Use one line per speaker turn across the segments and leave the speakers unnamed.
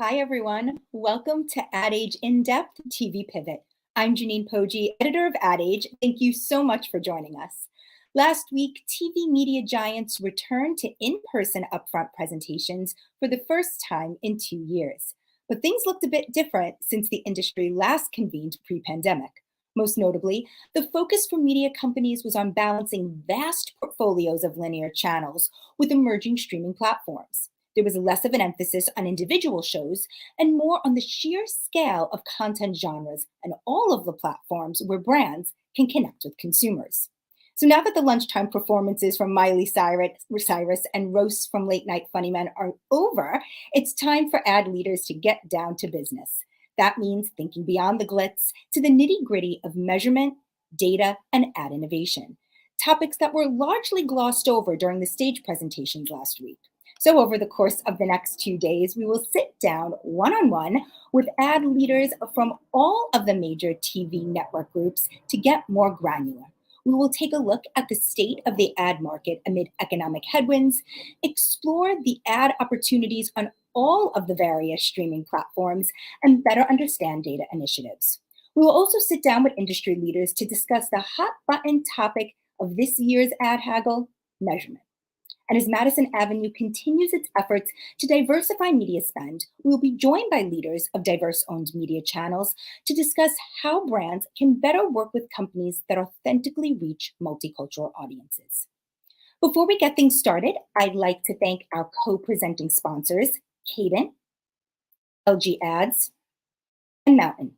Hi, everyone. Welcome to Ad Age In-Depth TV Pivot. I'm Janine Poggi, editor of Ad Age. Thank you so much for joining us. Last week, TV media giants returned to in-person upfront presentations for the first time in 2 years. But things looked a bit different since the industry last convened pre-pandemic. Most notably, the focus for media companies was on balancing vast portfolios of linear channels with emerging streaming platforms. There was less of an emphasis on individual shows and more on the sheer scale of content genres and all of the platforms where brands can connect with consumers. So now that the lunchtime performances from Cyrus and roasts from Late Night Funny Men are over, it's time for ad leaders to get down to business. That means thinking beyond the glitz to the nitty gritty of measurement, data, and ad innovation, topics that were largely glossed over during the stage presentations last week. So, over the course of the next 2 days, we will sit down one on one with ad leaders from all of the major TV network groups to get more granular. We will take a look at the state of the ad market amid economic headwinds, explore the ad opportunities on all of the various streaming platforms, and better understand data initiatives. We will also sit down with industry leaders to discuss the hot button topic of this year's ad haggle, measurement. And as Madison Avenue continues its efforts to diversify media spend, we will be joined by leaders of diverse owned media channels to discuss how brands can better work with companies that authentically reach multicultural audiences. Before we get things started, I'd like to thank our co-presenting sponsors, Cadence, LG Ads, and Mountain.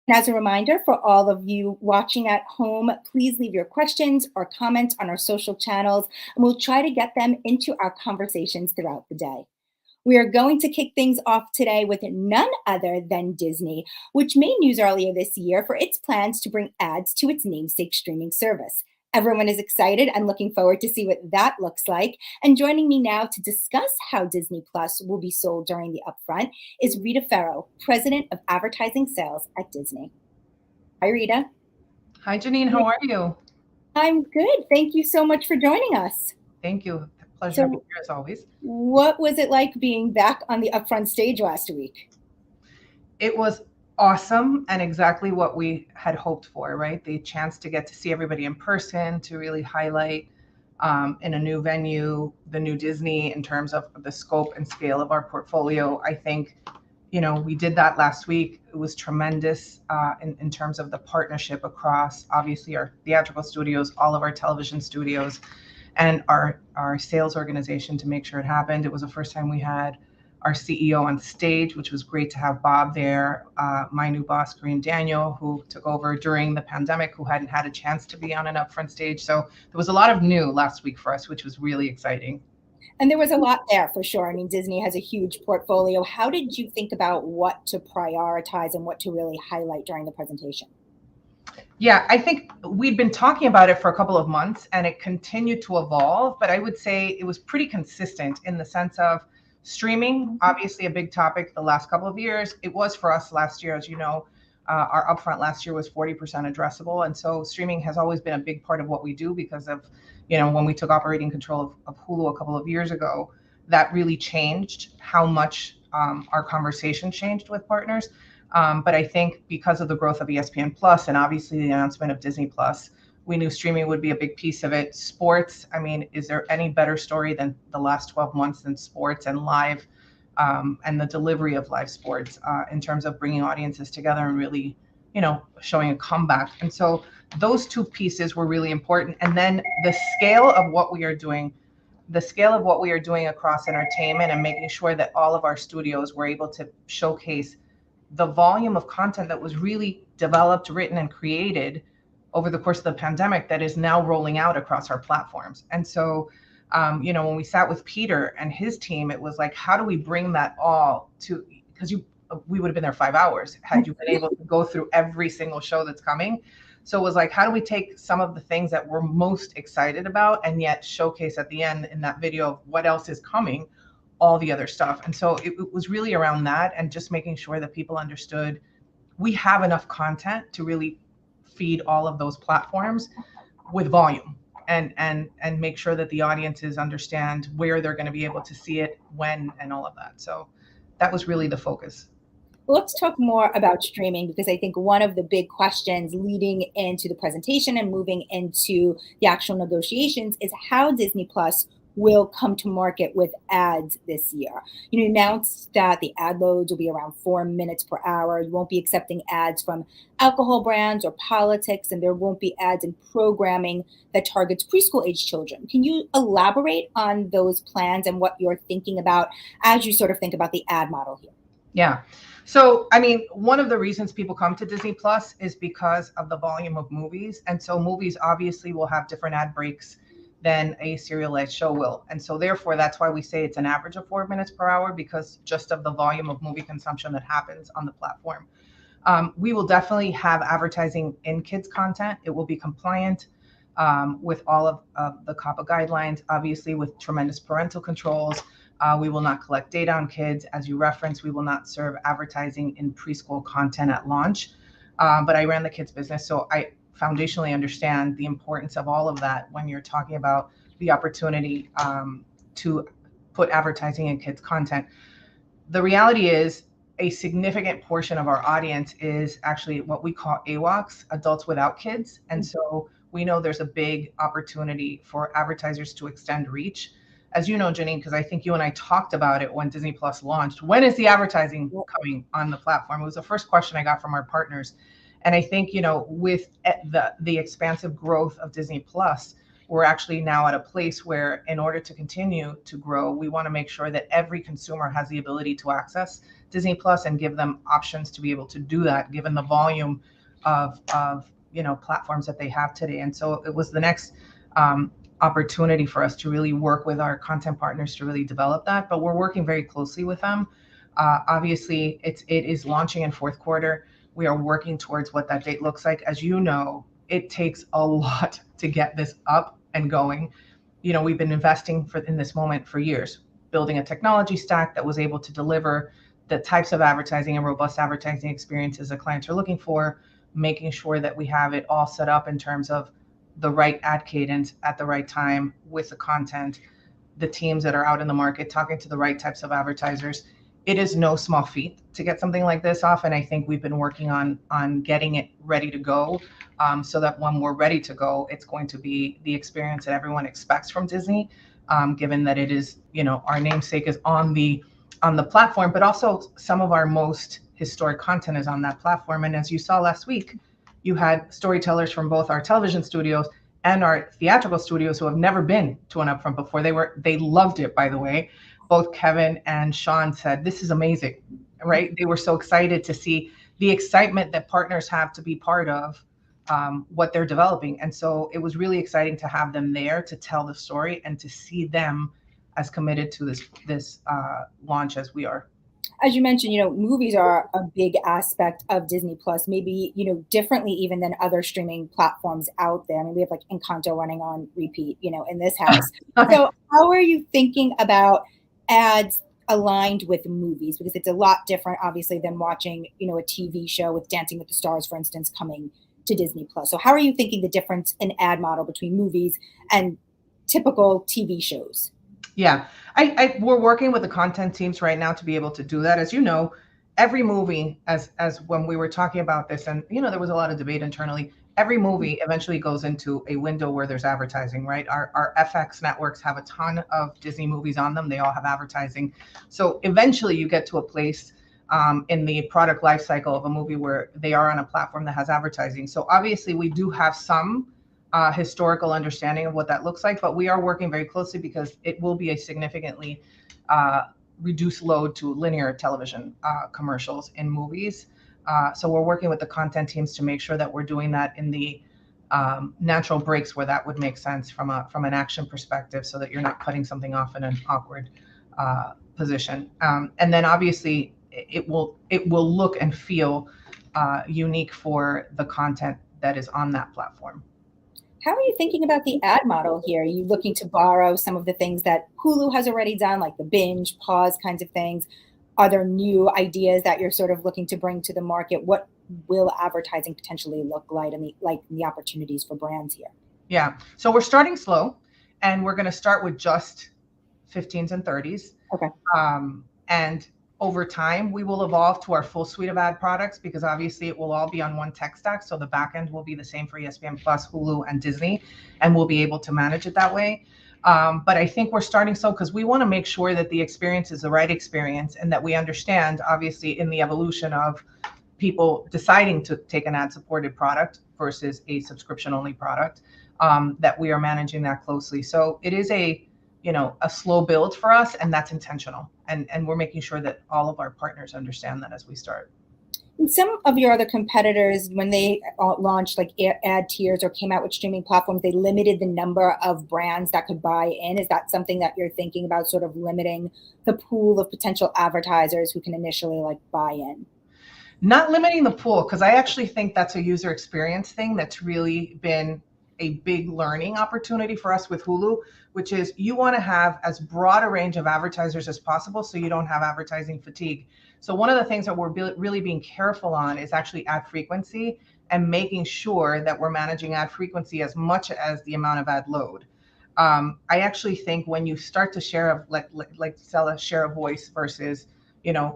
And as a reminder for all of you watching at home, please leave your questions or comments on our social channels, and we'll try to get them into our conversations throughout the day. We are going to kick things off today with none other than Disney, which made news earlier this year for its plans to bring ads to its namesake streaming service. Everyone is excited and looking forward to see what that looks like. And joining me now to discuss how Disney Plus will be sold during the upfront is Rita Farrow, President of Advertising Sales at Disney. Hi, Rita.
Hi, Janine. How are you?
I'm good. Thank you so much for joining us.
Thank you. Pleasure to be here as always.
What was it like being back on the upfront stage last week?
It was awesome and exactly what we had hoped for, right? The chance to get to see everybody in person, to really highlight in a new venue, the new Disney in terms of the scope and scale of our portfolio. I think, we did that last week. It was tremendous in terms of the partnership across, obviously, our theatrical studios, all of our television studios, and our sales organization to make sure it happened. It was the first time we had our CEO on stage, which was great to have Bob there, my new boss, Green Daniel, who took over during the pandemic, who hadn't had a chance to be on an upfront stage. So there was a lot of new last week for us, which was really exciting.
And there was a lot there for sure. I mean, Disney has a huge portfolio. How did you think about what to prioritize and what to really highlight during the presentation?
Yeah, I think we'd been talking about it for a couple of months and it continued to evolve, but I would say it was pretty consistent in the sense of streaming, obviously a big topic the last couple of years. It was for us last year, as you know, our upfront last year was 40% addressable. And so streaming has always been a big part of what we do because of, when we took operating control of Hulu a couple of years ago, that really changed how much our conversation changed with partners. But I think because of the growth of ESPN Plus and obviously the announcement of Disney Plus, we knew streaming would be a big piece of it. Sports, I mean, is there any better story than the last 12 months than sports and live and the delivery of live sports in terms of bringing audiences together and really, showing a comeback. And so those two pieces were really important. And then the scale of what we are doing across entertainment and making sure that all of our studios were able to showcase the volume of content that was really developed, written, and created over the course of the pandemic that is now rolling out across our platforms. And so, when we sat with Peter and his team, it was like, how do we bring that all to, because we would have been there 5 hours had you been able to go through every single show that's coming. So it was like, how do we take some of the things that we're most excited about and yet showcase at the end in that video of what else is coming, all the other stuff. And so it was really around that and just making sure that people understood we have enough content to really feed all of those platforms with volume and make sure that the audiences understand where they're going to be able to see it, when, and all of that. So that was really the focus.
Let's talk more about streaming, because I think one of the big questions leading into the presentation and moving into the actual negotiations is how Disney Plus will come to market with ads this year. You announced that the ad loads will be around 4 minutes per hour. You won't be accepting ads from alcohol brands or politics, and there won't be ads in programming that targets preschool age children. Can you elaborate on those plans and what you're thinking about as you sort of think about the ad model here?
Yeah. So, I mean, one of the reasons people come to Disney Plus is because of the volume of movies. And so movies obviously will have different ad breaks than a serialized show will. And so therefore, that's why we say it's an average of 4 minutes per hour, because just of the volume of movie consumption that happens on the platform. We will definitely have advertising in kids content. It will be compliant with all of the COPPA guidelines, obviously with tremendous parental controls. We will not collect data on kids. As you referenced, we will not serve advertising in preschool content at launch. But I ran the kids business, so I foundationally understand the importance of all of that when you're talking about the opportunity to put advertising in kids content. The reality is a significant portion of our audience is actually what we call AWOCs, adults without kids. And so we know there's a big opportunity for advertisers to extend reach. As you know, Janine, because I think you and I talked about it when Disney Plus launched, when is the advertising coming on the platform? It was the first question I got from our partners. And I think, with the expansive growth of Disney Plus, we're actually now at a place where in order to continue to grow, we want to make sure that every consumer has the ability to access Disney Plus and give them options to be able to do that, given the volume of platforms that they have today. And so it was the next opportunity for us to really work with our content partners to really develop that. But we're working very closely with them. Obviously, it is launching in fourth quarter. We are working towards what that date looks like. As you know, it takes a lot to get this up and going. We've been investing in this moment for years, building a technology stack that was able to deliver the types of advertising and robust advertising experiences that clients are looking for, making sure that we have it all set up in terms of the right ad cadence at the right time with the content, the teams that are out in the market, talking to the right types of advertisers. It is no small feat to get something like this off. And I think we've been working on getting it ready to go so that when we're ready to go, it's going to be the experience that everyone expects from Disney, given that it is, our namesake is on the platform, but also some of our most historic content is on that platform. And as you saw last week, you had storytellers from both our television studios and our theatrical studios who have never been to an upfront before. They loved it, by the way. Both Kevin and Sean said, this is amazing, right? They were so excited to see the excitement that partners have to be part of what they're developing. And so it was really exciting to have them there to tell the story and to see them as committed to this launch as we are.
As you mentioned, movies are a big aspect of Disney Plus, maybe, differently even than other streaming platforms out there. I mean, we have like Encanto running on repeat, in this house. So how are you thinking about ads aligned with movies? Because it's a lot different, obviously, than watching, a TV show with Dancing with the Stars, for instance, coming to Disney Plus. So how are you thinking the difference in ad model between movies and typical TV shows?
Yeah, we're working with the content teams right now to be able to do that. As you know, every movie, as when we were talking about this, and there was a lot of debate internally, every movie eventually goes into a window where there's advertising, right? Our FX networks have a ton of Disney movies on them. They all have advertising. So eventually you get to a place in the product life cycle of a movie where they are on a platform that has advertising. So obviously we do have some historical understanding of what that looks like, but we are working very closely because it will be a significantly reduced load to linear television commercials in movies. So we're working with the content teams to make sure that we're doing that in the natural breaks where that would make sense from an action perspective, so that you're not cutting something off in an awkward position. And then obviously it will look and feel unique for the content that is on that platform.
How are you thinking about the ad model here? Are you looking to borrow some of the things that Hulu has already done, like the binge, pause kinds of things? Are there new ideas that you're sort of looking to bring to the market? What will advertising potentially look like, and the opportunities for brands here?
Yeah, so we're starting slow, and we're going to start with just 15s and 30s.
Okay.
And over time, we will evolve to our full suite of ad products because obviously it will all be on one tech stack. So the backend will be the same for ESPN Plus, Hulu, and Disney, and we'll be able to manage it that way. But I think we're starting so because we want to make sure that the experience is the right experience and that we understand, obviously, in the evolution of people deciding to take an ad-supported product versus a subscription-only product, that we are managing that closely. So it is a slow build for us, and that's intentional. And we're making sure that all of our partners understand that as we start.
And some of your other competitors, when they launched like ad tiers or came out with streaming platforms, they limited the number of brands that could buy in. Is that something that you're thinking about, sort of limiting the pool of potential advertisers who can initially like buy in?
Not limiting the pool, because I actually think that's a user experience thing that's really been a big learning opportunity for us with Hulu, which is you want to have as broad a range of advertisers as possible so you don't have advertising fatigue. So one of the things that we're really being careful on is actually ad frequency and making sure that we're managing ad frequency as much as the amount of ad load. I actually think when you start to share like sell a share of voice versus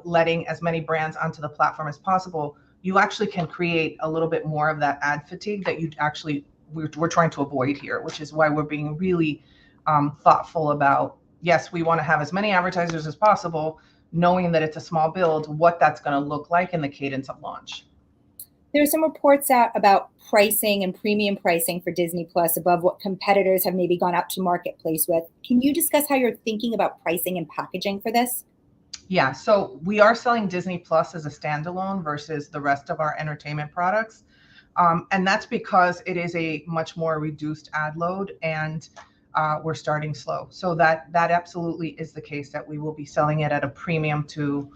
letting as many brands onto the platform as possible, you actually can create a little bit more of that ad fatigue that we're trying to avoid here, which is why we're being really thoughtful about, yes, we want to have as many advertisers as possible, knowing that it's a small build, what that's going to look like in the cadence of launch.
There's some reports out about pricing and premium pricing for Disney Plus above what competitors have maybe gone out to marketplace with. Can you discuss how you're thinking about pricing and packaging for this?
Yeah, so we are selling Disney Plus as a standalone versus the rest of our entertainment products. And that's because it is a much more reduced ad load, and we're starting slow. So that absolutely is the case, that we will be selling it at a premium to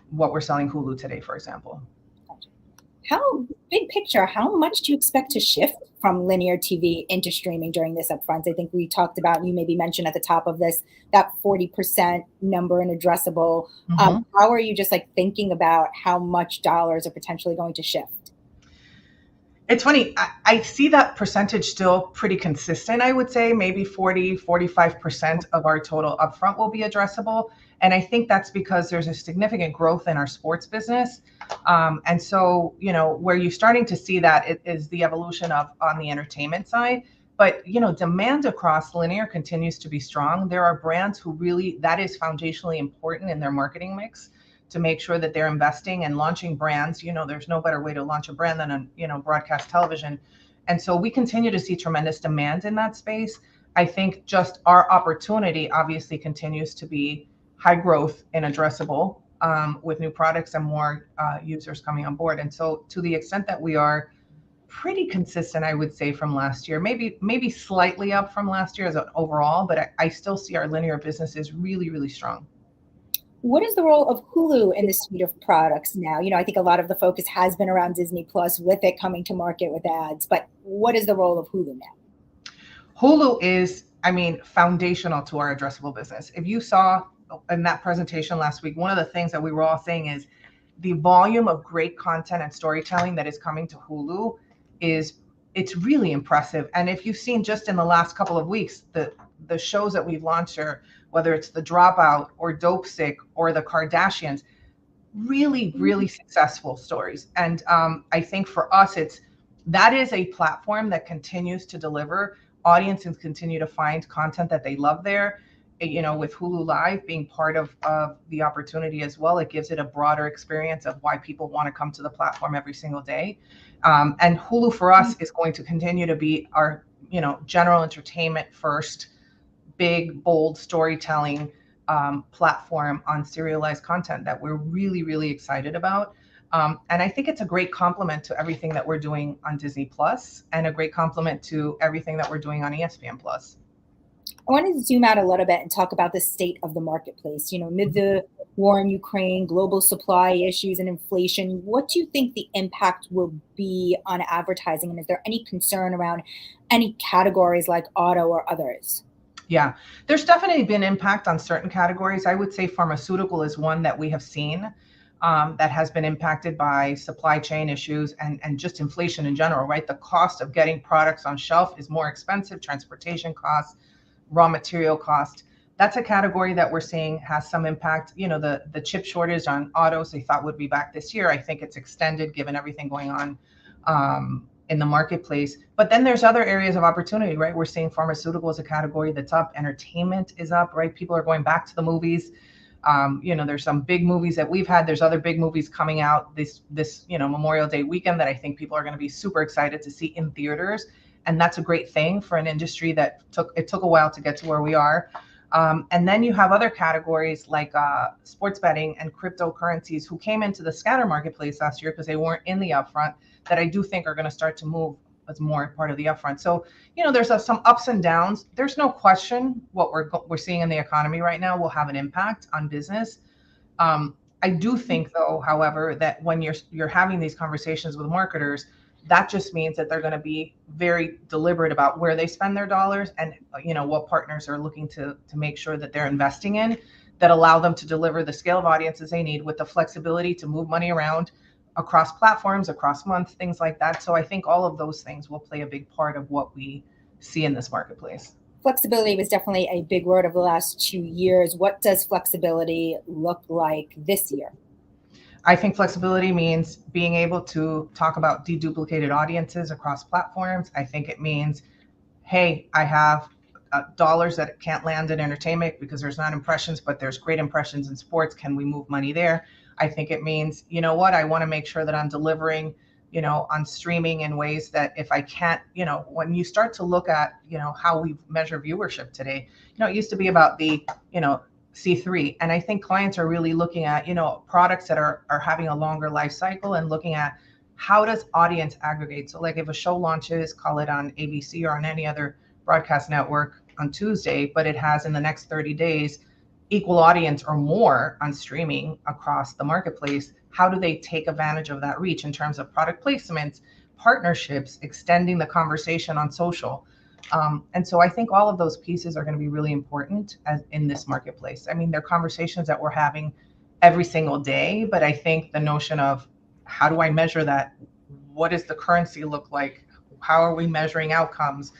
what we're selling Hulu today, for example.
How big picture, how much do you expect to shift from linear TV into streaming during this upfront? I think we talked about, and you maybe mentioned at the top of this, that 40% number in addressable.
Mm-hmm.
How are you just like thinking about how much dollars are potentially going to shift?
It's funny, I see that percentage still pretty consistent. I would say maybe 40-45% of our total upfront will be addressable. And I think that's because there's a significant growth in our sports business. And so, where you're starting to see that is the evolution on the entertainment side. But, demand across linear continues to be strong. There are brands who really, that is foundationally important in their marketing mix, to make sure that they're investing and launching brands. There's no better way to launch a brand than on, broadcast television. And so we continue to see tremendous demand in that space. I think just our opportunity obviously continues to be high growth and addressable, with new products and more users coming on board. And so to the extent that we are pretty consistent, I would say, from last year, maybe slightly up from last year as an overall, but I still see our linear business is really, really strong.
What is the role of Hulu in the suite of products now? I think a lot of the focus has been around Disney Plus with it coming to market with ads, but what is the role of Hulu now?
Hulu is, foundational to our addressable business. If you saw in that presentation last week, one of the things that we were all saying is the volume of great content and storytelling that is coming to Hulu it's really impressive. And if you've seen just in the last couple of weeks, the shows that we've launched are, whether it's The Dropout or Dope Sick or The Kardashians, really, really successful stories. And I think for us, that is a platform that continues to deliver. Audiences continue to find content that they love there. With Hulu Live being part of the opportunity as well, it gives it a broader experience of why people want to come to the platform every single day. And Hulu for us is going to continue to be our, general entertainment first, big, bold storytelling platform on serialized content that we're really, really excited about. And I think it's a great complement to everything that we're doing on Disney Plus, and a great complement to everything that we're doing on ESPN Plus.
I want to zoom out a little bit and talk about the state of the marketplace. Amid the war in Ukraine, global supply issues, and inflation, what do you think the impact will be on advertising? And is there any concern around any categories like auto or others?
Yeah, there's definitely been impact on certain categories. I would say pharmaceutical is one that we have seen that has been impacted by supply chain issues and just inflation in general, right? The cost of getting products on shelf is more expensive, transportation costs, raw material cost. That's a category that we're seeing has some impact. The chip shortage on autos they thought would be back this year. I think it's extended given everything going on in the marketplace. But then there's other areas of opportunity, right? We're seeing pharmaceutical as a category that's up. Entertainment is up, right? People are going back to the movies. There's some big movies that we've had. There's other big movies coming out this Memorial Day weekend that I think people are going to be super excited to see in theaters. And that's a great thing for an industry that took a while to get to where we are. And then you have other categories like sports betting and cryptocurrencies who came into the scatter marketplace last year because they weren't in the upfront, that I do think are going to start to move as more part of the upfront. So, there's some ups and downs. There's no question what we're seeing in the economy right now will have an impact on business. I do think, though, however, that when you're having these conversations with marketers, that just means that they're going to be very deliberate about where they spend their dollars and what partners are looking to make sure that they're investing in that allow them to deliver the scale of audiences they need with the flexibility to move money around across platforms, across months, things like that. So I think all of those things will play a big part of what we see in this marketplace.
Flexibility was definitely a big word of the last 2 years. What does flexibility look like this year?
I think flexibility means being able to talk about deduplicated audiences across platforms. I think it means, hey, I have dollars that can't land in entertainment because there's not impressions, but there's great impressions in sports. Can we move money there? I think it means, I want to make sure that I'm delivering, on streaming in ways that if I can't, when you start to look at, how we measure viewership today, it used to be about the, C3. And I think clients are really looking at, products that are having a longer life cycle and looking at how does audience aggregate. So like if a show launches, call it on ABC or on any other broadcast network on Tuesday, but it has in the next 30 days equal audience or more on streaming across the marketplace, how do they take advantage of that reach in terms of product placements, partnerships, extending the conversation on social? And so I think all of those pieces are going to be really important in this marketplace. I mean, they're conversations that we're having every single day, but I think the notion of how do I measure that? What does the currency look like? How are we measuring outcomes?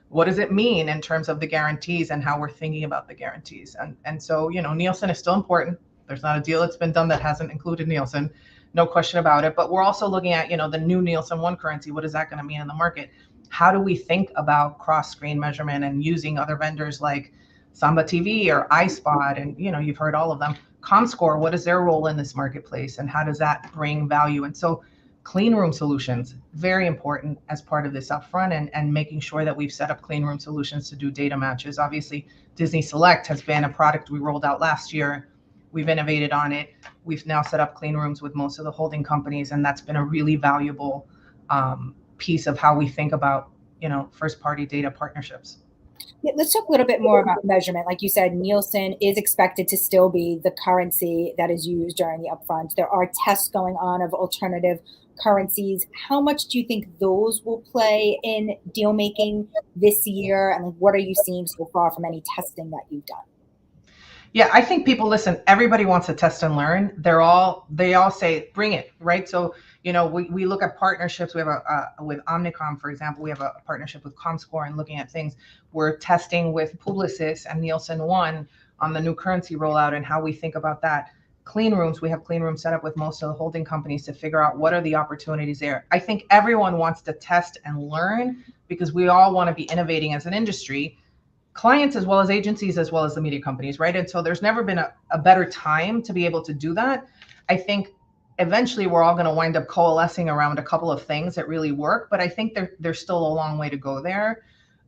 What does it mean in terms of the guarantees and how we're thinking about the guarantees? And so, Nielsen is still important. There's not a deal that's been done that hasn't included Nielsen, no question about it. But we're also looking at, the new Nielsen One currency. What is that going to mean in the market? How do we think about cross-screen measurement and using other vendors like Samba TV or iSpot? And, you've heard all of them. Comscore, what is their role in this marketplace? And how does that bring value? And so clean room solutions, very important as part of this upfront and making sure that we've set up clean room solutions to do data matches. Obviously, Disney Select has been a product we rolled out last year. We've innovated on it. We've now set up clean rooms with most of the holding companies, and that's been a really valuable piece of how we think about, first-party data partnerships.
Yeah, let's talk a little bit more about measurement. Like you said, Nielsen is expected to still be the currency that is used during the upfront. There are tests going on of alternative currencies. How much do you think those will play in deal making this year? And what are you seeing so far from any testing that you've done?
Yeah, I think people listen, everybody wants to test and learn. They all say, bring it, right? So, we look at partnerships. We have with Omnicom, for example, we have a partnership with Comscore and looking at things. We're testing with Publicis and Nielsen One on the new currency rollout and how we think about that. Clean rooms, we have clean rooms set up with most of the holding companies to figure out what are the opportunities there. I think everyone wants to test and learn because we all want to be innovating as an industry, clients as well as agencies, as well as the media companies, right? And so there's never been a better time to be able to do that. I think eventually we're all going to wind up coalescing around a couple of things that really work, but I think there's still a long way to go there.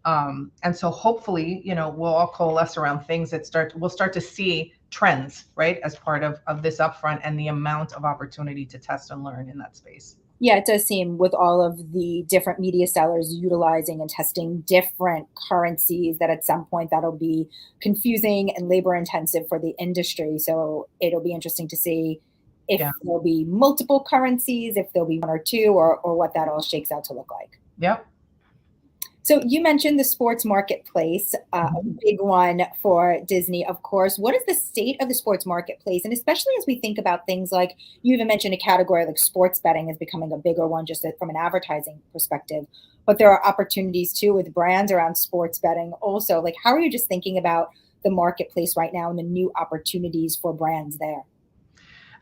And so hopefully, we'll all coalesce around things that we'll start to see trends, right, as part of this upfront and the amount of opportunity to test and learn in that space.
Yeah, it does seem with all of the different media sellers utilizing and testing different currencies that at some point that'll be confusing and labor intensive for the industry. So it'll be interesting to see if there'll be multiple currencies, if there'll be one or two, or what that all shakes out to look like.
Yep.
So you mentioned the sports marketplace, a big one for Disney, of course. What is the state of the sports marketplace? And especially as we think about things like, you even mentioned a category like sports betting is becoming a bigger one just from an advertising perspective. But there are opportunities too with brands around sports betting also. Like, how are you just thinking about the marketplace right now and the new opportunities for brands there?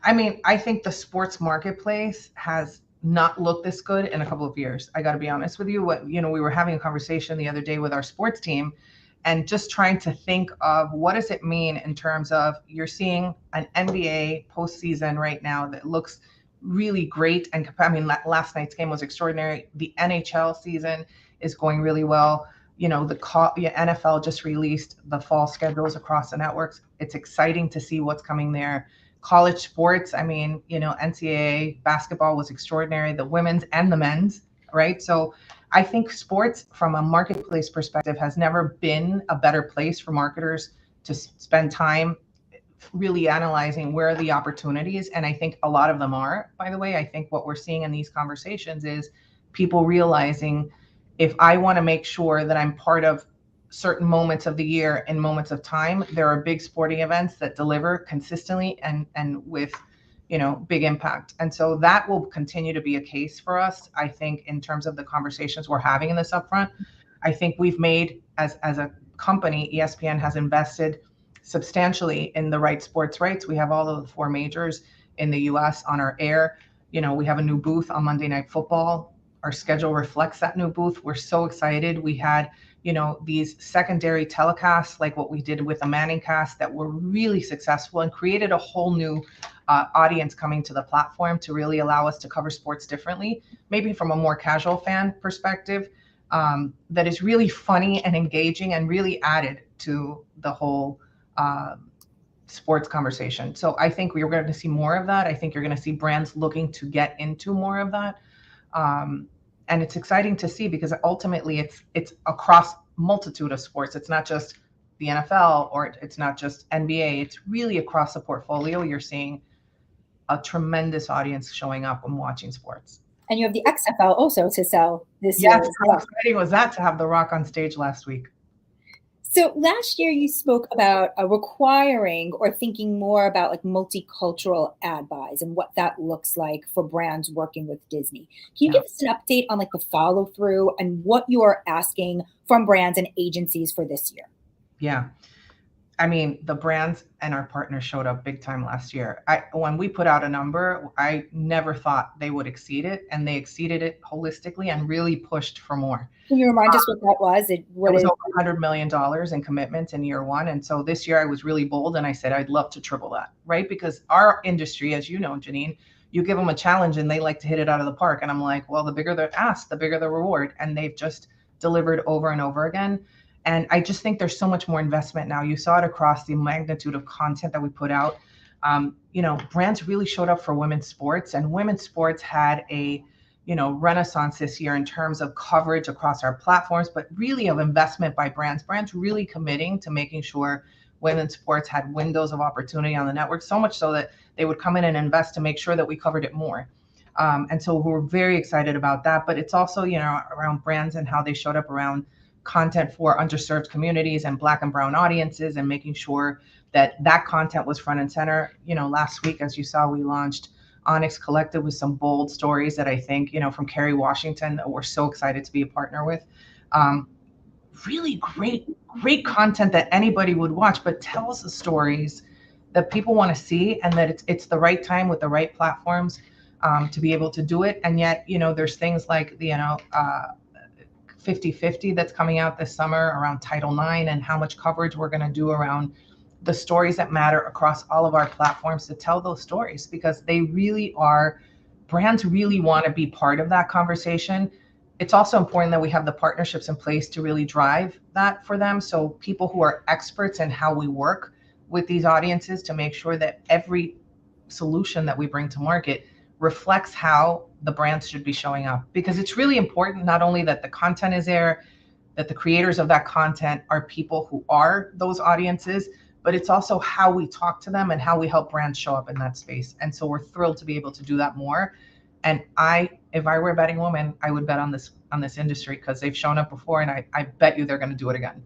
I mean, I think the sports marketplace has not looked this good in a couple of years. I got to be honest with you. We were having a conversation the other day with our sports team and just trying to think of what does it mean in terms of you're seeing an NBA postseason right now that looks really great. And I mean, last night's game was extraordinary. The NHL season is going really well. The NFL just released the fall schedules across the networks. It's exciting to see what's coming there. College sports, I mean, NCAA basketball was extraordinary, the women's and the men's, right? So I think sports from a marketplace perspective has never been a better place for marketers to spend time really analyzing where are the opportunities. And I think a lot of them are, by the way. I think what we're seeing in these conversations is people realizing if I want to make sure that I'm part of certain moments of the year and moments of time, there are big sporting events that deliver consistently and with big impact. And so that will continue to be a case for us. I think in terms of the conversations we're having in this upfront, I think we've made as a company, ESPN has invested substantially in the right sports rights. We have all of the 4 majors in the US on our air. We have a new booth on Monday Night Football. Our schedule reflects that new booth. We're so excited. We had these secondary telecasts like what we did with the Manning cast that were really successful and created a whole new audience coming to the platform to really allow us to cover sports differently, maybe from a more casual fan perspective, that is really funny and engaging and really added to the whole sports conversation. So I think we're going to see more of that. I think you're going to see brands looking to get into more of that. And it's exciting to see because ultimately it's across multitude of sports. It's not just the NFL or it's not just NBA. It's really across the portfolio. You're seeing a tremendous audience showing up and watching sports.
And you have the XFL also to sell this year.
Yes, how exciting was that to have The Rock on stage last week?
So last year you spoke about requiring or thinking more about like multicultural ad buys and what that looks like for brands working with Disney. Can you give us an update on like the follow through and what you are asking from brands and agencies for this year?
Yeah. I mean, the brands and our partners showed up big time last year. When we put out a number, I never thought they would exceed it, and they exceeded it holistically and really pushed for more.
Can you remind us what that was?
It was over $100 million in commitments in year 1. And so this year I was really bold and I said, I'd love to triple that, right? Because our industry, as you know, Janine, you give them a challenge and they like to hit it out of the park. And I'm like, well, the bigger the ask, the bigger the reward. And they've just delivered over and over again. And I just think there's so much more investment now. You saw it across the magnitude of content that we put out. Brands really showed up for women's sports, and women's sports had a renaissance this year in terms of coverage across our platforms, but really of investment by brands really committing to making sure women's sports had windows of opportunity on the network, so much so that they would come in and invest to make sure that we covered it more. And so we're very excited about that. But it's also, around brands and how they showed up around content for underserved communities and Black and brown audiences, and making sure that content was front and center. Last week, as you saw, we launched Onyx Collective with some bold stories that I think, from Kerry Washington, that we're so excited to be a partner with. Really great content that anybody would watch, but tells the stories that people want to see, and that it's the right time with the right platforms to be able to do it. And yet, there's things like the 50/50 that's coming out this summer around Title IX, and how much coverage we're going to do around the stories that matter across all of our platforms to tell those stories, because they really are, brands really want to be part of that conversation. It's also important that we have the partnerships in place to really drive that for them. So people who are experts in how we work with these audiences to make sure that every solution that we bring to market reflects how the brands should be showing up, because it's really important not only that the content is there, that the creators of that content are people who are those audiences, but it's also how we talk to them and how we help brands show up in that space. And so we're thrilled to be able to do that more. And if I were a betting woman, I would bet on this industry, because they've shown up before, and I bet you they're going to do it again.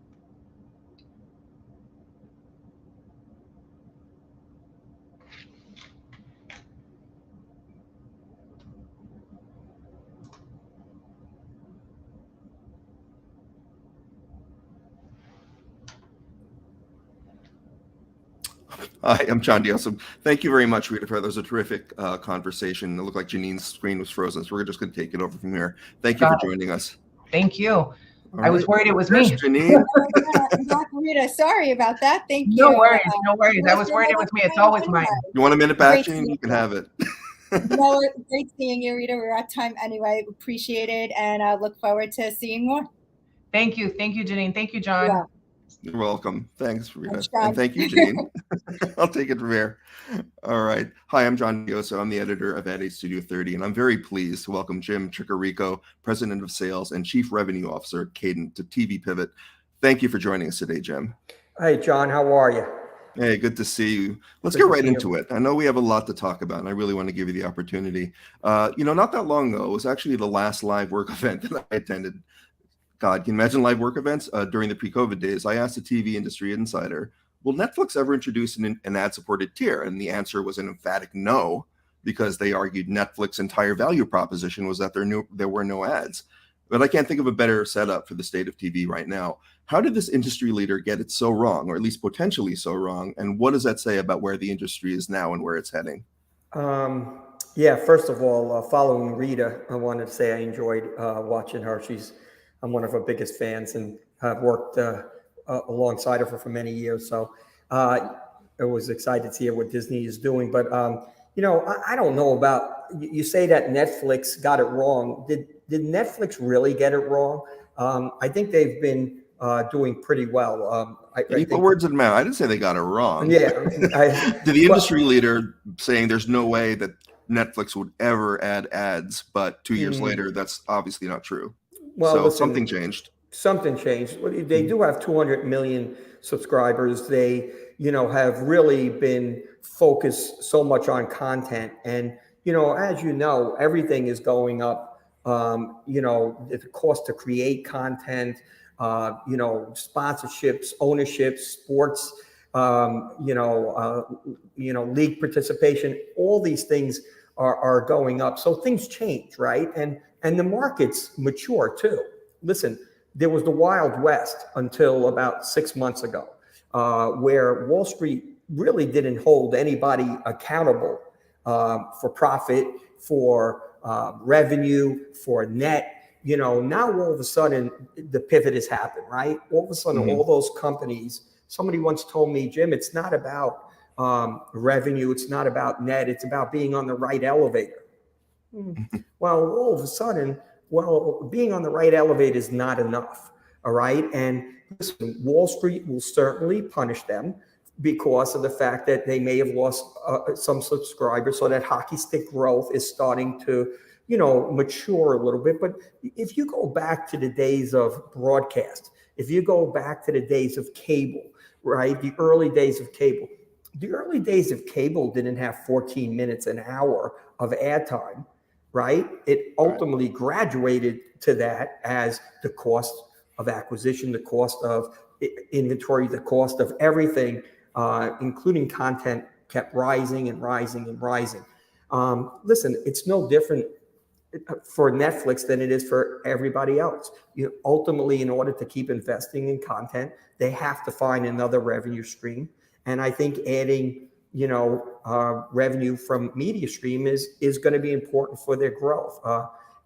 Hi, I'm John Diosum. Thank you very much, Rita. That was a terrific conversation. It looked like Janine's screen was frozen, so we're just going to take it over from here. Thank you for joining us.
Thank you.
All
I was
right.
worried it was
There's
me.
Janine.
Back, Rita. Sorry about that. Thank
No
you.
worries, no worries. I was worried it was me. It's always mine.
You want a minute back,
Great
Janine?
seeing
You can
you.
have it.
No, great seeing you, Rita. We're at time anyway. Appreciate it, and I look forward to seeing more.
Thank you, Janine. Thank you, John.
Yeah.
You're welcome. Thanks, Rita.
Thanks, John.
And thank you, Janine. I'll take it from here. All right. Hi, I'm John Dioso. I'm the editor of Ad Age Studio 30, and I'm very pleased to welcome Jim Chicarico, President of Sales and Chief Revenue Officer at Cadence, to TV Pivot. Thank you for joining us today, Jim.
Hey, John, how are you?
Hey, good to see you. Let's get right into it. I know we have a lot to talk about, and I really want to give you the opportunity. Not that long ago, it was actually the last live work event that I attended. God, can you imagine live work events during the pre-COVID days? I asked a TV industry insider, will Netflix ever introduce an ad-supported tier? And the answer was an emphatic no, because they argued Netflix's entire value proposition was that there were no ads. But I can't think of a better setup for the state of TV right now. How did this industry leader get it so wrong, or at least potentially so wrong? And what does that say about where the industry is now and where it's heading?
Yeah, first of all, following Rita, I wanted to say I enjoyed watching her. I'm one of her biggest fans and have worked alongside of her for many years. So I was excited to see what Disney is doing. But, I don't know about, you say that Netflix got it wrong. Did Netflix really get it wrong? I think they've been doing pretty well.
You put words in the mouth. I didn't say they got it wrong.
Yeah.
Did the industry leader saying there's no way that Netflix would ever add ads, but 2 years later, that's obviously not true.
Well,
so
listen,
something changed.
Something changed. They do have 200 million subscribers. They, have really been focused so much on content. And, as you know, everything is going up. The cost to create content, sponsorships, ownership, sports, league participation, all these things are going up. So things change, right? And the markets mature too. Listen, there was the Wild West until about 6 months ago, where Wall Street really didn't hold anybody accountable for profit, for revenue, for net. Now all of a sudden the pivot has happened, right? All of a sudden, all those companies, somebody once told me, Jim, it's not about revenue, it's not about net, it's about being on the right elevator. Well, all of a sudden, being on the right elevator is not enough, all right? And listen, Wall Street will certainly punish them because of the fact that they may have lost some subscribers, so that hockey stick growth is starting to, mature a little bit. But if you go back to the days of broadcast, if you go back to the days of cable, right, the early days of cable didn't have 14 minutes an hour of ad time, right? It ultimately graduated to that as the cost of acquisition, the cost of inventory, the cost of everything, including content, kept rising and rising and rising. Listen, it's no different for Netflix than it is for everybody else. Ultimately, in order to keep investing in content, they have to find another revenue stream. And I think adding, revenue from media stream is going to be important for their growth.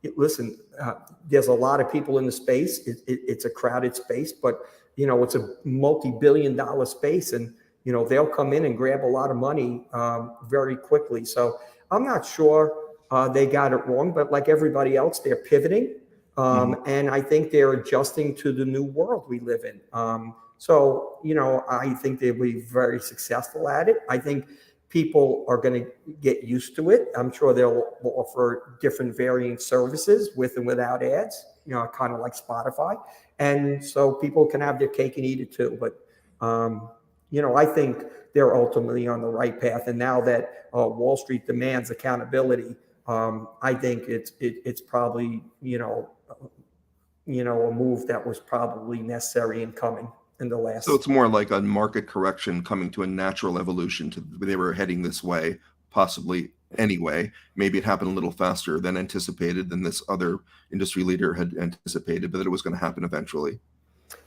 There's a lot of people in the space. It's a crowded space, but it's a multi-billion-dollar space, and they'll come in and grab a lot of money very quickly. So I'm not sure they got it wrong, but like everybody else, they're pivoting, and I think they're adjusting to the new world we live in. I think they'll be very successful at it. I think people are going to get used to it. I'm sure they'll offer different varying services with and without ads, kind of like Spotify. And so people can have their cake and eat it too. But, I think they're ultimately on the right path. And now that Wall Street demands accountability, I think it's probably, a move that was probably necessary and coming.
So it's more like a market correction coming to a natural evolution. They were heading this way, possibly anyway. Maybe it happened a little faster than anticipated, than this other industry leader had anticipated, but that it was going to happen eventually.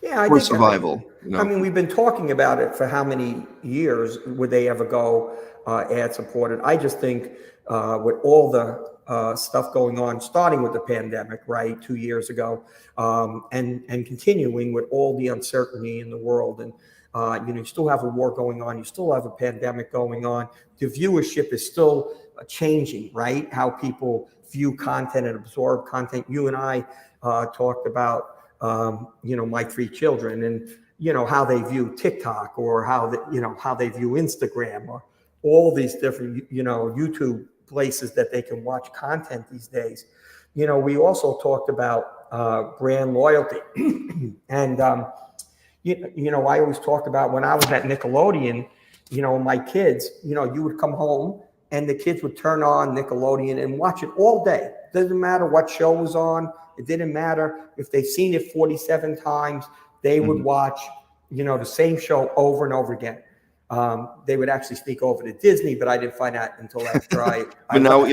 Yeah, I
or
think
survival.
I mean, we've been talking about it for how many years? Would they ever go ad supported? I just think with all the stuff going on, starting with the pandemic, right, 2 years ago, and continuing with all the uncertainty in the world, and you still have a war going on, you still have a pandemic going on. The viewership is still changing, right? How people view content and absorb content. You and I talked about my 3 children and how they view TikTok, or how they view Instagram, or all these different YouTube places that they can watch content these days. We also talked about brand loyalty, and I always talked about when I was at Nickelodeon. My kids, you would come home and the kids would turn on Nickelodeon and watch it all day. Doesn't matter what show was on. It didn't matter if they've seen it 47 times. They would watch, the same show over and over again. They would actually sneak over to Disney, but I didn't find out until after
But now,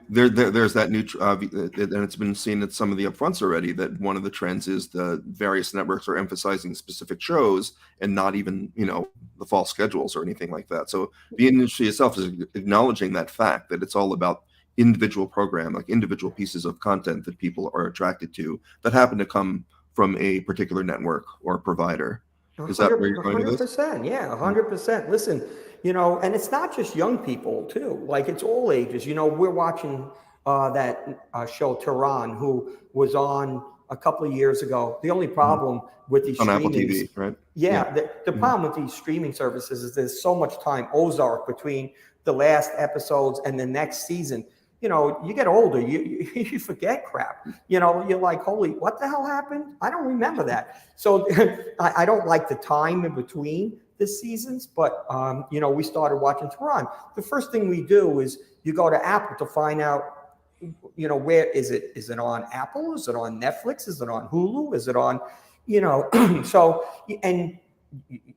there's that new, and it's been seen at some of the upfronts already, that one of the trends is the various networks are emphasizing specific shows and not even, the fall schedules or anything like that. So the industry itself is acknowledging that fact, that it's all about individual program, like individual pieces of content that people are attracted to that happen to come from a particular network or provider. Is that where you're going with this?
100%, yeah, 100%. Listen, and it's not just young people too. Like, it's all ages. We're watching that show Tehran, who was on a couple of years ago. The only problem with these
on Apple
streamings,
TV, right?
Yeah, the problem with these streaming services is there's so much time, Ozark, between the last episodes and the next season. You get older, you forget crap. You're like, holy, what the hell happened? I don't remember that. So I don't like the time in between the seasons, but we started watching Tehran. The first thing we do is you go to Apple to find out, where is it? Is it on Apple? Is it on Netflix? Is it on Hulu? Is it on, so, and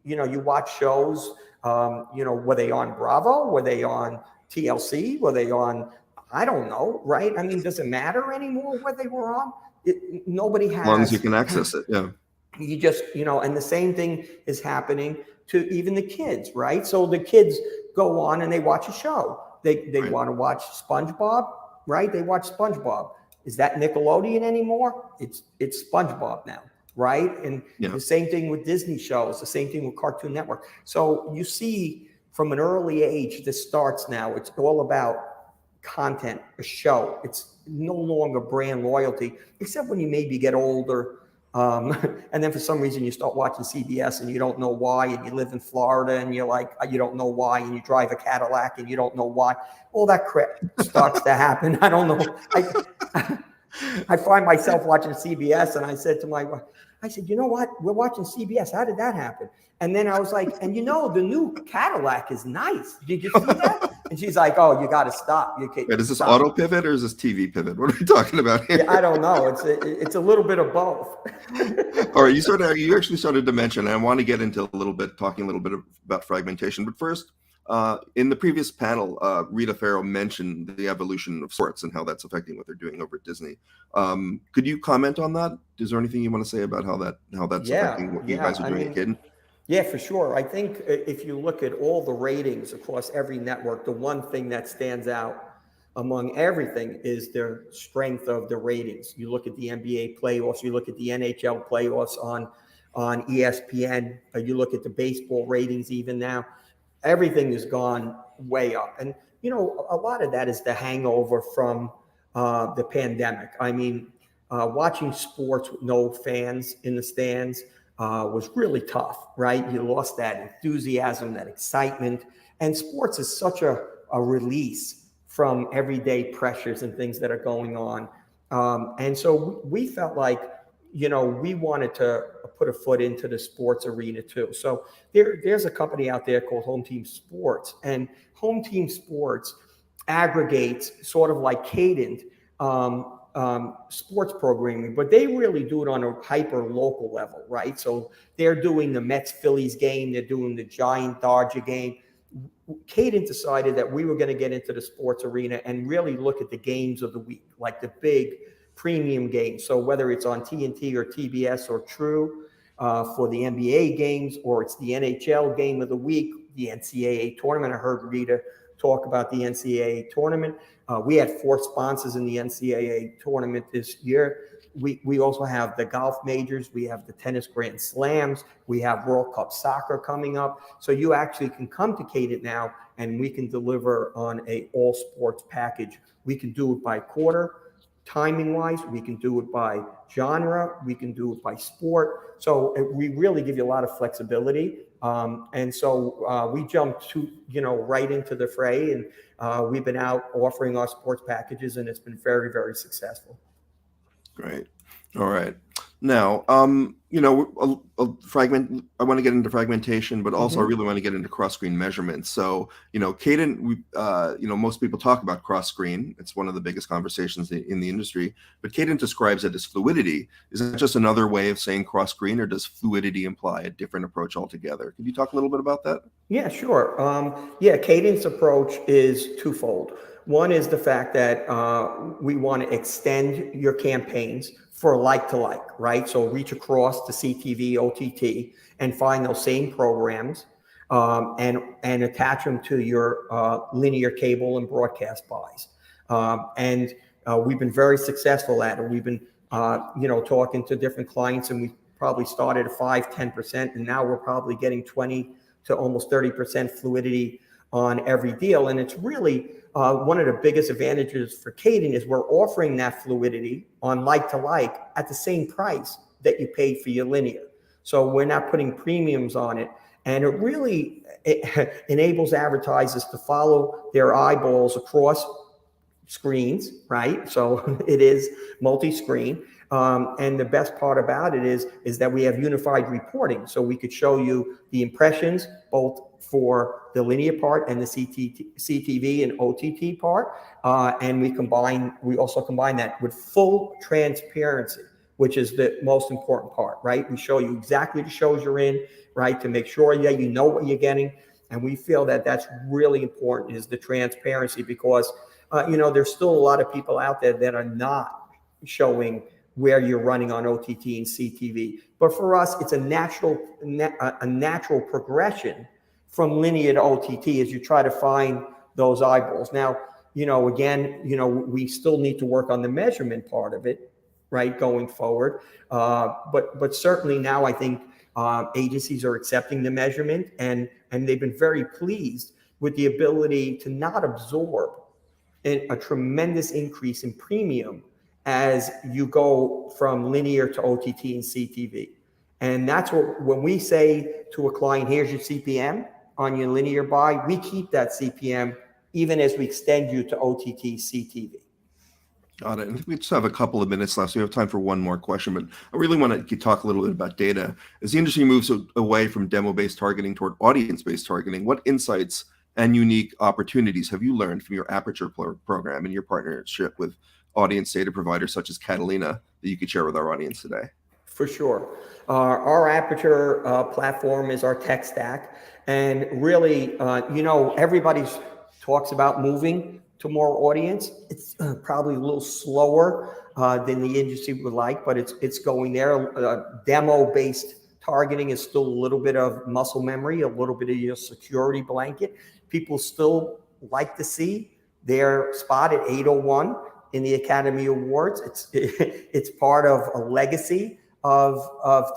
you watch shows, were they on Bravo? Were they on TLC? Were they on, I don't know, right? I mean, does it matter anymore what they were on? Nobody has.
As long as you can access it, yeah.
You just, and the same thing is happening to even the kids, right? So the kids go on and they watch a show. They
Right.
want to watch SpongeBob, right? They watch SpongeBob. Is that Nickelodeon anymore? It's SpongeBob now, right? And the same thing with Disney shows, the same thing with Cartoon Network. So you see from an early age, this starts now. It's all about content, a show. It's no longer brand loyalty, except when you maybe get older. And then for some reason you start watching CBS and you don't know why, and you live in Florida and you're like, you don't know why, and you drive a Cadillac and you don't know why. All that crap starts to happen. I don't know. I find myself watching CBS, and I said to my wife, I said, you know what? We're watching CBS. How did that happen? And then I was like, and the new Cadillac is nice. Did you see that? And she's like, oh, you got to stop. You can't.
Wait, is this
stop.
auto pivot or is this TV pivot? What are we talking about here?
Yeah, I don't know. It's a little bit of both.
All right, you actually started to mention, and I want to get into talking a little bit about fragmentation. But first, in the previous panel, Rita Farrow mentioned the evolution of sports and how that's affecting what they're doing over at Disney. Could you comment on that? Is there anything you want to say about how that's affecting what you guys are doing at Cadence?
Yeah, for sure. I think if you look at all the ratings across every network, the one thing that stands out among everything is their strength of the ratings. You look at the NBA playoffs, you look at the NHL playoffs on ESPN, you look at the baseball ratings even now. Everything has gone way up. And, a lot of that is the hangover from the pandemic. I mean, watching sports with no fans in the stands was really tough, right? You lost that enthusiasm, that excitement. And sports is such a release from everyday pressures and things that are going on. And so we felt like, we wanted to put a foot into the sports arena too. So there's a company out there called Home Team Sports, and Home Team Sports aggregates sort of like Cadence sports programming, but they really do it on a hyper local level, right? So they're doing the Mets Phillies game, they're doing the Giant Dodger game. Cadence decided that we were going to get into the sports arena and really look at the games of the week, like the big premium games. So whether it's on TNT or TBS or True, for the NBA games, or it's the NHL game of the week, the NCAA tournament. I heard Rita talk about the NCAA tournament. We had 4 sponsors in the NCAA tournament this year. We also have the golf majors. We have the tennis Grand Slams. We have World Cup soccer coming up. So you actually can come to Cadence now, and we can deliver on a all sports package. We can do it by quarter, timing wise. We can do it by genre. We can do it by sport. So we really give you a lot of flexibility. And so we jumped to, right into the fray, and we've been out offering our sports packages, and it's been very, very successful.
Great. All right. Now, I want to get into fragmentation, but also I really want to get into cross-screen measurements. So, Cadence, most people talk about cross-screen. It's one of the biggest conversations in the industry, but Cadence describes it as fluidity. Is that just another way of saying cross-screen, or does fluidity imply a different approach altogether? Could you talk a little bit about that?
Yeah, sure. Cadence approach is twofold. One is the fact that we want to extend your campaigns for like to like, right? So reach across to CTV, OTT, and find those same programs and attach them to your linear cable and broadcast buys. And we've been very successful at it. We've been, talking to different clients, and we probably started at 5-10%, and now we're probably getting 20 to almost 30% fluidity on every deal. And it's really one of the biggest advantages for Cadence is we're offering that fluidity on like to like at the same price that you paid for your linear. So we're not putting premiums on it. And it really enables advertisers to follow their eyeballs across screens, right? So it is multi-screen. And the best part about it is that we have unified reporting. So we could show you the impressions, both for the linear part and the CTV and OTT part. And we also combine that with full transparency, which is the most important part, right? We show you exactly the shows you're in, right? To make sure that you know what you're getting. And we feel that that's really important, is the transparency, because, there's still a lot of people out there that are not showing where you're running on OTT and CTV. But for us, it's a natural progression from linear to OTT as you try to find those eyeballs. Now, we still need to work on the measurement part of it, right, going forward. But certainly now I think agencies are accepting the measurement, and they've been very pleased with the ability to not absorb a tremendous increase in premium as you go from linear to OTT and CTV. And that's when we say to a client, here's your CPM on your linear buy, we keep that CPM even as we extend you to OTT, CTV.
Got it. And we just have a couple of minutes left, so we have time for one more question, but I really want to talk a little bit about data. As the industry moves away from demo-based targeting toward audience-based targeting, what insights and unique opportunities have you learned from your Aperture program and your partnership with audience data providers such as Catalina that you could share with our audience today?
For sure. Our Aperture platform is our tech stack. And really, everybody talks about moving to more audience. It's probably a little slower than the industry would like, but it's going there. Demo-based targeting is still a little bit of muscle memory, a little bit of your security blanket. People still like to see their spot at 801 in the Academy Awards. It's part of a legacy of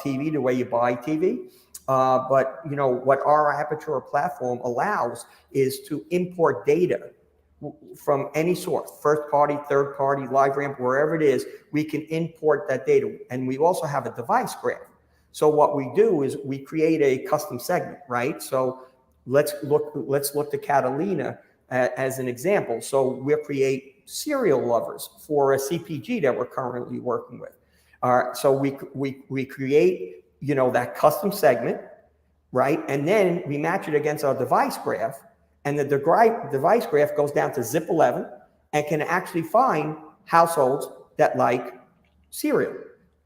TV, the way you buy TV. But what our Aperture platform allows is to import data from any source, first party, third party, LiveRamp, wherever it is. We can import that data, and we also have a device graph. So what we do is we create a custom segment, right? So let's look to Catalina as an example. So we'll create serial lovers for a CPG that we're currently working with. So we create that custom segment, right? And then we match it against our device graph, and the device graph goes down to zip 11 and can actually find households that like cereal.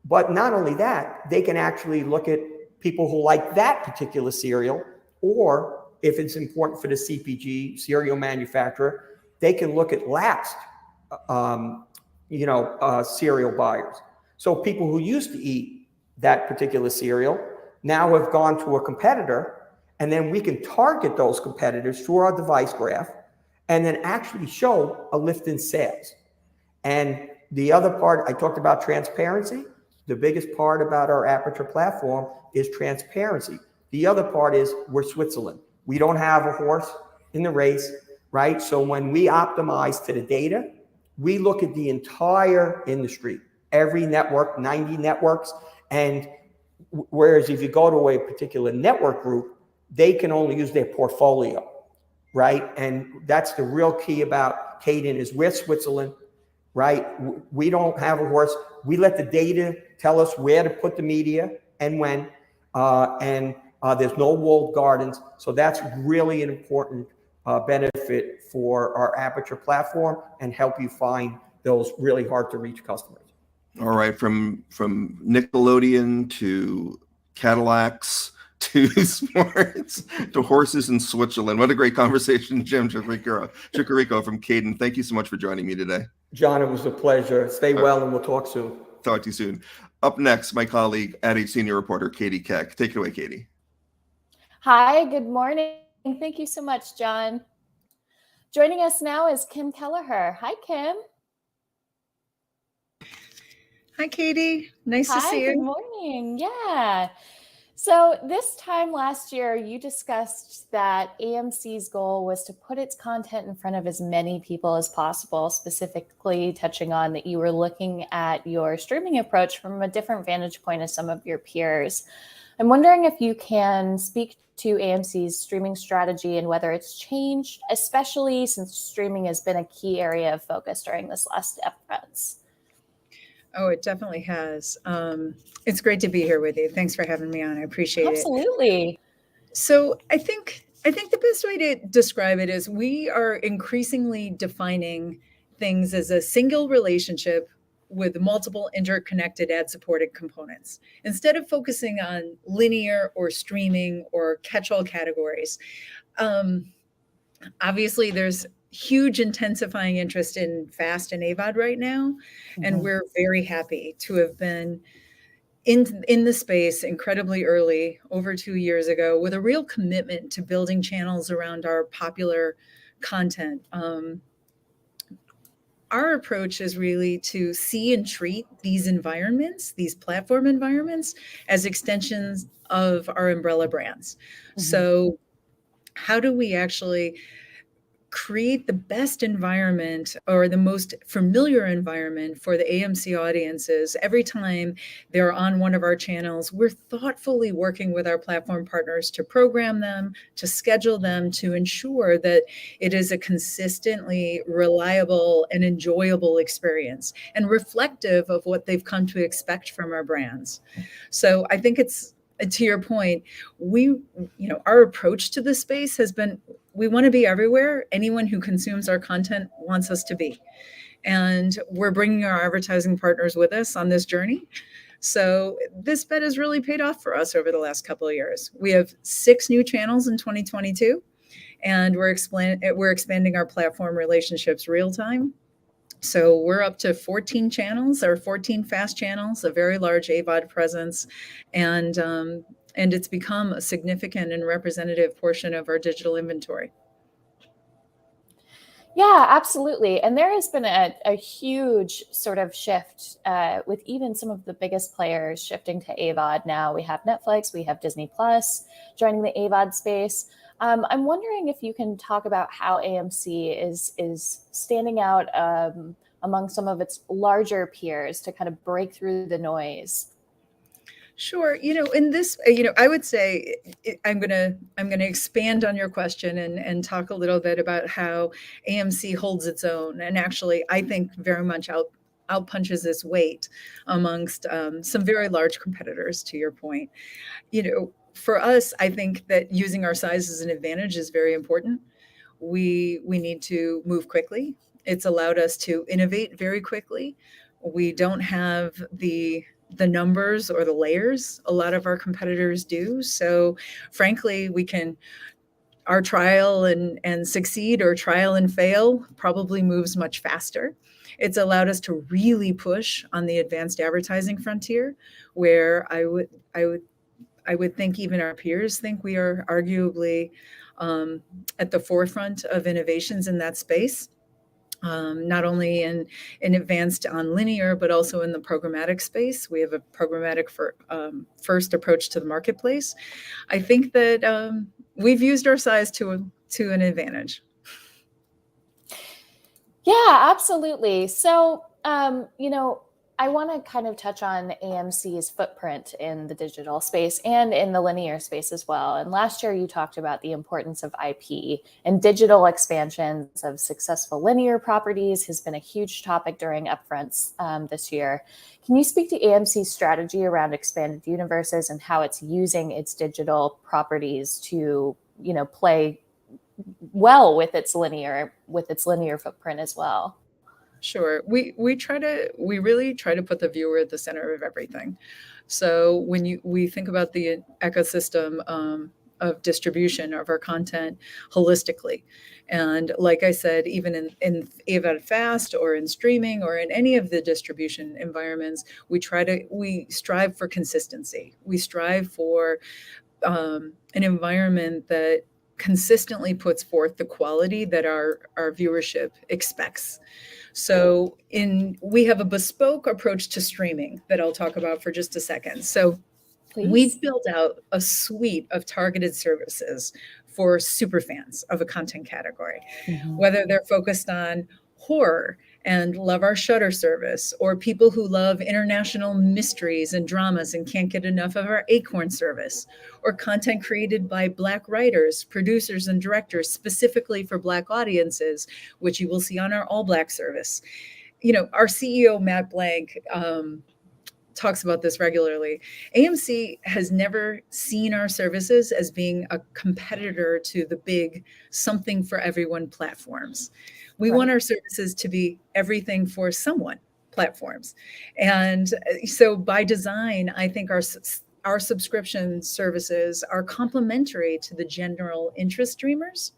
But not only that, they can actually look at people who like that particular cereal, or if it's important for the CPG cereal manufacturer, they can look at lapsed cereal buyers. So people who used to eat that particular serial now have gone to a competitor, and then we can target those competitors through our device graph and then actually show a lift in sales. And the other part, I talked about transparency. The biggest part about our Aperture platform is transparency. The other part is we're Switzerland. We don't have a horse in the race, right? So when we optimize to the data, we look at the entire industry, every network, 90 networks. And whereas if you go to a particular network group, they can only use their portfolio, right? And that's the real key about cadence is we're Switzerland, right? We don't have a horse. We let the data tell us where to put the media and when, and there's no walled gardens. So that's really an important benefit for our Aperture platform and help you find those really hard to reach customers.
All right, from Nickelodeon to Cadillacs to sports to horses in Switzerland. What a great conversation, Jim Chicarico from Cadence. Thank you so much for joining me today.
John, it was a pleasure. Stay well, and we'll talk soon.
Talk to you soon. Up next, my colleague, Ad Age senior reporter, Katie Keck. Take it away, Katie.
Hi, good morning. Thank you so much, John. Joining us now is Kim Kelleher. Hi, Kim.
Hi, Katie. Nice to see you.
Good morning. Yeah. So this time last year, you discussed that AMC's goal was to put its content in front of as many people as possible, specifically touching on that you were looking at your streaming approach from a different vantage point as some of your peers. I'm wondering if you can speak to AMC's streaming strategy and whether it's changed, especially since streaming has been a key area of focus during this last upfronts.
Oh, it definitely has. It's great to be here with you. Thanks for having me on. I appreciate it.
Absolutely.
So I think the best way to describe it is we are increasingly defining things as a single relationship with multiple interconnected ad-supported components. Instead of focusing on linear or streaming or catch-all categories, obviously there's huge intensifying interest in FAST and AVOD right now. Mm-hmm. And we're very happy to have been in the space incredibly early, over 2 years ago, with a real commitment to building channels around our popular content. Our approach is really to see and treat these environments, these platform environments, as extensions of our umbrella brands. Mm-hmm. So how do we actually create the best environment or the most familiar environment for the AMC audiences? Every time they're on one of our channels, we're thoughtfully working with our platform partners to program them, to schedule them, to ensure that it is a consistently reliable and enjoyable experience and reflective of what they've come to expect from our brands. So I think it's, to your point, our approach to this space has been, we want to be everywhere. Anyone who consumes our content wants us to be. And we're bringing our advertising partners with us on this journey. So this bet has really paid off for us over the last couple of years. We have 6 new channels in 2022, and we're expanding our platform relationships real time. So we're up to 14 channels, or 14 FAST channels, a very large AVOD presence, and it's become a significant and representative portion of our digital inventory.
Yeah, absolutely. And there has been a huge sort of shift with even some of the biggest players shifting to AVOD now. We have Netflix, we have Disney Plus joining the AVOD space. I'm wondering if you can talk about how AMC is standing out among some of its larger peers to kind of break through the noise.
Sure. In this, I would say I'm gonna expand on your question and talk a little bit about how AMC holds its own, and actually, I think very much outpunches its weight amongst some very large competitors. To your point, for us, I think that using our size as an advantage is very important. We need to move quickly. It's allowed us to innovate very quickly. We don't have the numbers or the layers a lot of our competitors do. So frankly, our trial and succeed or trial and fail probably moves much faster. It's allowed us to really push on the advanced advertising frontier, where I would think even our peers think we are arguably at the forefront of innovations in that space. Not only in advanced on linear, but also in the programmatic space. We have a programmatic first approach to the marketplace. I think that we've used our size to an advantage.
Yeah, absolutely. So, I want to kind of touch on AMC's footprint in the digital space and in the linear space as well. And last year you talked about the importance of IP, and digital expansions of successful linear properties has been a huge topic during upfronts this year. Can you speak to AMC's strategy around expanded universes and how it's using its digital properties to, play well with its linear footprint as well?
Sure. We really try to put the viewer at the center of everything. So when we think about the ecosystem of distribution of our content holistically, and like I said, even in AVOD Fast or in streaming or in any of the distribution environments, we strive for consistency. We strive for an environment that consistently puts forth the quality that our viewership expects. So we have a bespoke approach to streaming that I'll talk about for just a second. So
Please.
We've built out a suite of targeted services for superfans of a content category, whether they're focused on horror and love our Shudder service, or people who love international mysteries and dramas and can't get enough of our Acorn service, or content created by Black writers, producers, and directors specifically for Black audiences, which you will see on our All Black service. Our CEO, Matt Blank, talks about this regularly. AMC has never seen our services as being a competitor to the big something for everyone platforms. We want our services to be everything for someone platforms. And so by design, I think our subscription services are complementary to the general interest streamers.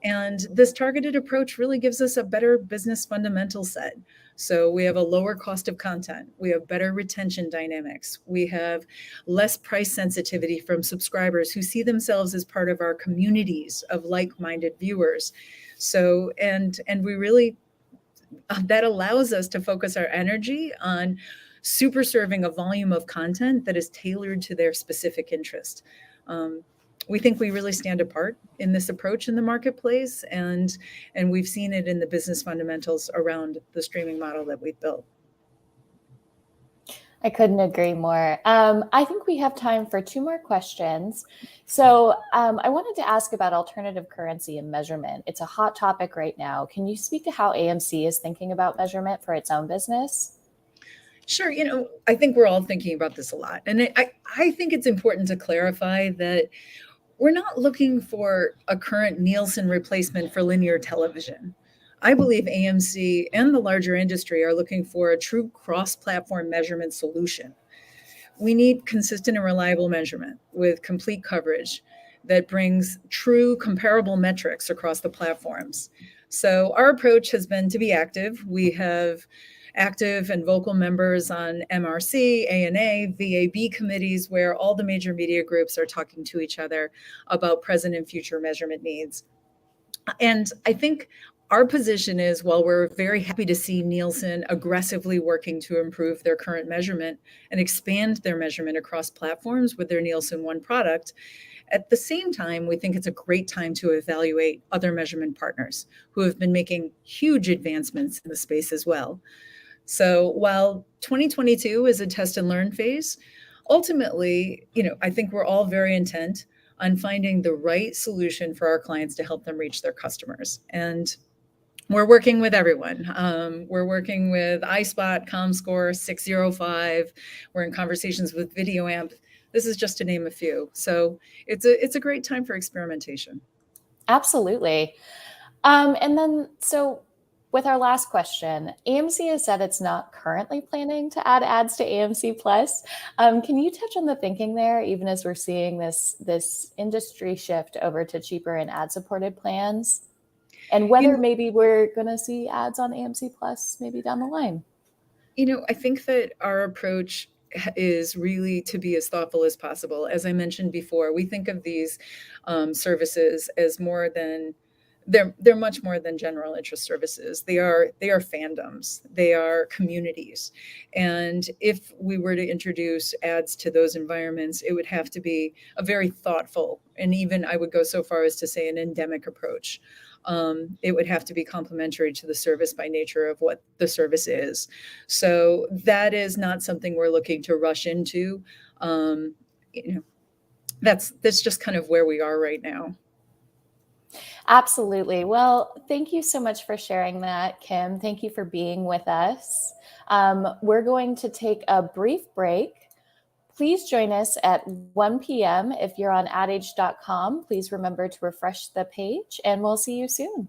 And this targeted approach really gives us a better business fundamental set. So we have a lower cost of content. We have better retention dynamics. We have less price sensitivity from subscribers who see themselves as part of our communities of like-minded viewers. So, and we really, that allows us to focus our energy on super serving a volume of content that is tailored to their specific interest. We think we really stand apart in this approach in the marketplace, and we've seen it in the business fundamentals around the streaming model that we've built.
I couldn't agree more. I think we have time for 2 more questions. So I wanted to ask about alternative currency and measurement. It's a hot topic right now. Can you speak to how AMC is thinking about measurement for its own business?
Sure. I think we're all thinking about this a lot. And I think it's important to clarify that we're not looking for a current Nielsen replacement for linear television. I believe AMC and the larger industry are looking for a true cross-platform measurement solution. We need consistent and reliable measurement with complete coverage that brings true comparable metrics across the platforms. So our approach has been to be active. We have active and vocal members on MRC, ANA, VAB committees, where all the major media groups are talking to each other about present and future measurement needs. And I think our position is, while we're very happy to see Nielsen aggressively working to improve their current measurement and expand their measurement across platforms with their Nielsen One product, at the same time, we think it's a great time to evaluate other measurement partners who have been making huge advancements in the space as well. So while 2022 is a test and learn phase, ultimately, I think we're all very intent on finding the right solution for our clients to help them reach their customers. And we're working with everyone. We're working with iSpot, ComScore, 605. We're in conversations with VideoAmp. This is just to name a few. So it's a great time for experimentation.
Absolutely. And then, so with our last question, AMC has said it's not currently planning to add ads to AMC Plus. Can you touch on the thinking there, even as we're seeing this industry shift over to cheaper and ad-supported plans, and whether maybe we're going to see ads on AMC Plus maybe down the line?
I think that our approach is really to be as thoughtful as possible. As I mentioned before, we think of these services as more than they're much more than general interest services. They are fandoms. They are communities. And if we were to introduce ads to those environments, it would have to be a very thoughtful, and even I would go so far as to say an endemic approach. It would have to be complementary to the service by nature of what the service is. So that is not something we're looking to rush into. That's just kind of where we are right now.
Absolutely. Well, thank you so much for sharing that, Kim. Thank you for being with us. We're going to take a brief break. Please join us at 1 p.m. If you're on adage.com. Please remember to refresh the page, and we'll see you soon.